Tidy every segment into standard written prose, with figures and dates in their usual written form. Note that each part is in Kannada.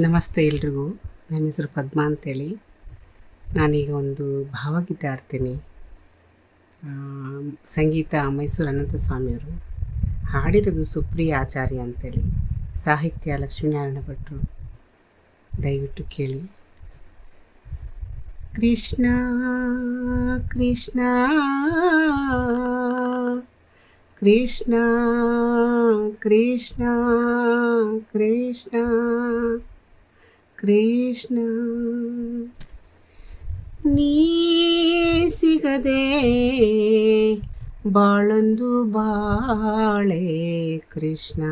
ನಮಸ್ತೆ ಎಲ್ರಿಗೂ. ನನ್ನ ಹೆಸರು ಪದ್ಮಾ ಅಂತೇಳಿ. ನಾನೀಗ ಒಂದು ಭಾವಗೀತೆ ಆಡ್ತೀನಿ. ಸಂಗೀತ ಮೈಸೂರು ಅನಂತ ಸ್ವಾಮಿಯವರು, ಹಾಡಿರೋದು ಸುಪ್ರಿಯ ಆಚಾರ್ಯ ಅಂತೇಳಿ, ಸಾಹಿತ್ಯ ಲಕ್ಷ್ಮೀನಾರಾಯಣ ಭಟ್ರು. ದಯವಿಟ್ಟು ಕೇಳಿ. ಕೃಷ್ಣ ಕೃಷ್ಣ ಕೃಷ್ಣ ಕೃಷ್ಣ ಕೃಷ್ಣ ಕೃಷ್ಣ, ನೀ ಸಿಗದೆ ಬಾಳೊಂದು ಬಾಳೆ ಕೃಷ್ಣ,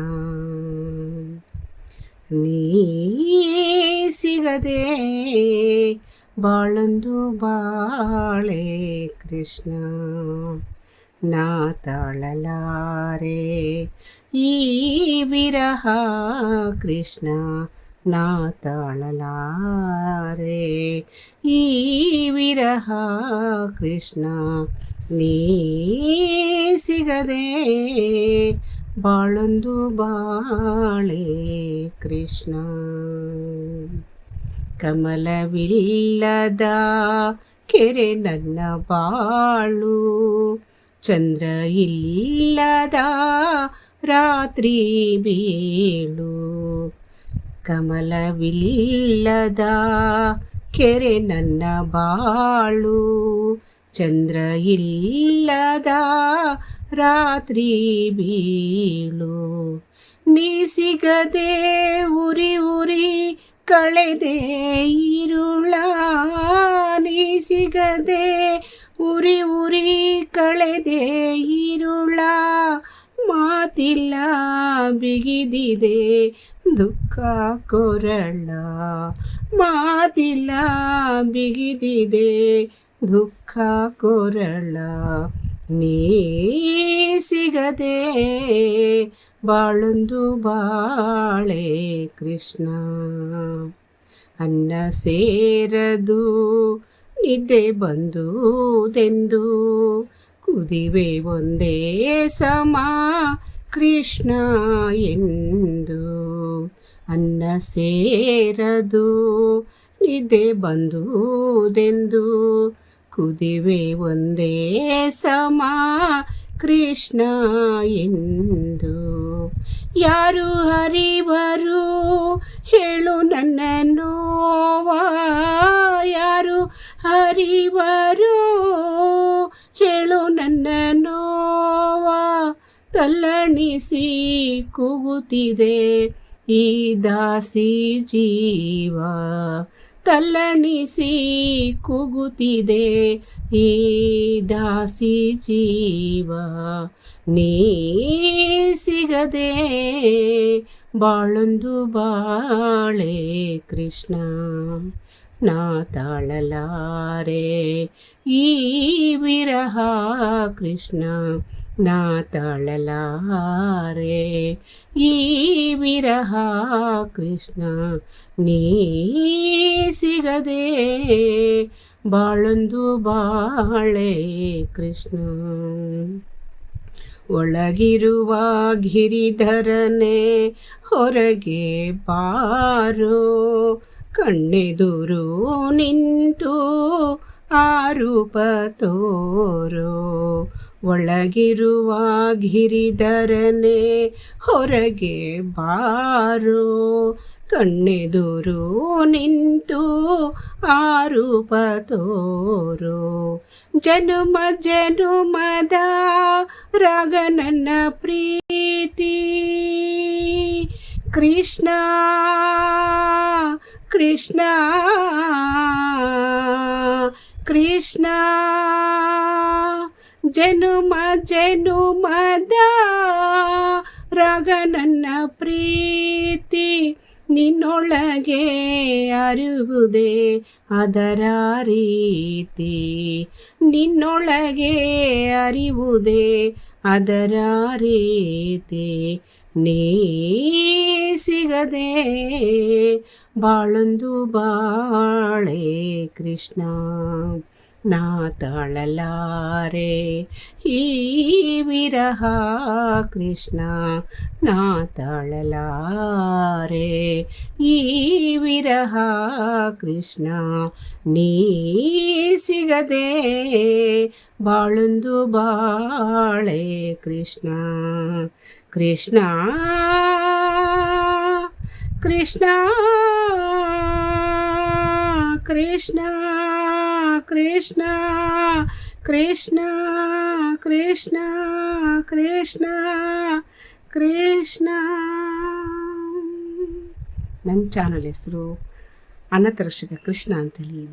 ನೀ ಸಿಗದೆ ಬಾಳೊಂದು ಬಾಳೆ ಕೃಷ್ಣ, ನಾ ತಾಳಲಾರೆ ಈ ವಿರಹ ಕೃಷ್ಣ, ನಾ ತಾಳಲಾರೆ ಈ ವಿರಹ ಕೃಷ್ಣ, ನೀ ಸಿಗದೆ ಬಾಳೊಂದು ಬಾಳೆ ಕೃಷ್ಣ. ಕಮಲವಿಲ್ಲದ ಕೆರೆ ನನ್ನ ಬಾಳು, ಚಂದ್ರ ಇಲ್ಲದ ರಾತ್ರಿ ಬೀಳು, ಕಮಲವಿಲ್ಲದ ಕೆರೆ ನನ್ನ ಬಾಳು, ಚಂದ್ರ ಇಲ್ಲದ ರಾತ್ರಿ ಬೀಳು, ನೀ ಸಿಗದೆ ಉರಿ ಉರಿ ಕಳೆದೆ ಇರುಳ, ನೀ ಸಿಗದೆ ಉರಿ ಉರಿ ಕಳೆದೆ ಇರುಳ, ಮಾತಿಲ್ಲ ಬಿಗಿದಿದೆ ದುಃಖ ಕೊರಳ, ಮಾತಿಲ್ಲ ಬಿಗಿದಿದೆ ದುಃಖ ಕೊರಳ, ನೀ ಸಿಗದೆ ಬಾಳೊಂದು ಬಾಳೆ ಕೃಷ್ಣ. ಅನ್ನ ಸೇರದು ನಿದ್ದೆ ಬಂದುದೆಂದು ಕುದಿವೆ ಒಂದೇ ಸಮ ಕೃಷ್ಣ ಎಂದು, ಅನ್ನ ಸೇರದು ನಿದ್ದೆ ಬಂದುದೆಂದು ಕುದಿವೆ ಒಂದೇ ಸಮ ಕೃಷ್ಣ ಎಂದು, ಯಾರು ಹರಿವರು ಹೇಳು ನನ್ನ ನೋವ, ಯಾರು ಹರಿವರು ಹೇಳು ನನ್ನ ನೋವ, ತಲ್ಲಣಿಸಿ ಕೂಗುತ್ತಿದೆ ಈ ದಾಸಿ ಜೀವ, ತಲ್ಲಣಿಸಿ ಕೂಗುತ್ತಿದೆ ಈ ದಾಸಿ ಜೀವ, ನೀ ಸಿಗದೆ ಬಾಳೊಂದು ಬಾಳೆ ಕೃಷ್ಣ, ನಾ ತಾಳಲಾರೆ ಈ ವಿರಹ ಕೃಷ್ಣ, ನಾ ತಾಳಲಾರೆ ಈ ವಿರಹ ಕೃಷ್ಣ, ನೀ ಸಿಗದೆ ಬಾಳೊಂದು ಬಾಳೆ ಕೃಷ್ಣ. ಒಳಗಿರುವ ಗಿರಿಧರನೆ ಹೊರಗೆ ಬಾರೋ, ಕಣ್ಣೆದುರು ನಿಂತು ಆರೂಪ ತೋರೋ, ಒಳಗಿರುವ ಗಿರಿಧರನೆ ಹೊರಗೆ ಬಾರೋ, ಕಣ್ಣೆದುರು ನಿಂತು ಆರೂಪ ತೋರೋ, ಜನುಮ ಜನುಮದ ರಾಗ ನನ್ನ ಪ್ರೀತಿ ಕೃಷ್ಣ ಕೃಷ್ಣ ಕೃಷ್ಣ, ಜನುಮ ಜನುಮದ ರಾಗ ನನ್ನ ಪ್ರೀತಿ, ನಿನ್ನೊಳಗೆ ಅರಿವುದೇ ಅದರ ರೀತಿ, ನಿನ್ನೊಳಗೆ ಅರಿವುದೇ ಅದರ ರೀತಿ, ನೀ ಸಿಗದೆ ಬಾಳೊಂದು ಬಾಳೆ ಕೃಷ್ಣ, ನಾ ತಾಳಲಾರೆ ಈ ವಿರಹ ಕೃಷ್ಣ, ನಾ ತಾಳಲಾರೆ ಈ ವಿರಹ ಕೃಷ್ಣ. ನೀ ಸಿಗದೆ ಬಾಳೊಂದು ಬಾಳೆ ಕೃಷ್ಣ. ಕೃಷ್ಣ ಕೃಷ್ಣ ಕೃಷ್ಣ ಕೃಷ್ಣ ಕೃಷ್ಣ ಕೃಷ್ಣ ಕೃಷ್ಣ ಕೃಷ್ಣ. ನನ್ನ ಚಾನಲ್ ಹೆಸರು ಅನಾಥ ರಕ್ಷಕ ಕೃಷ್ಣ ಅಂತೇಳಿ.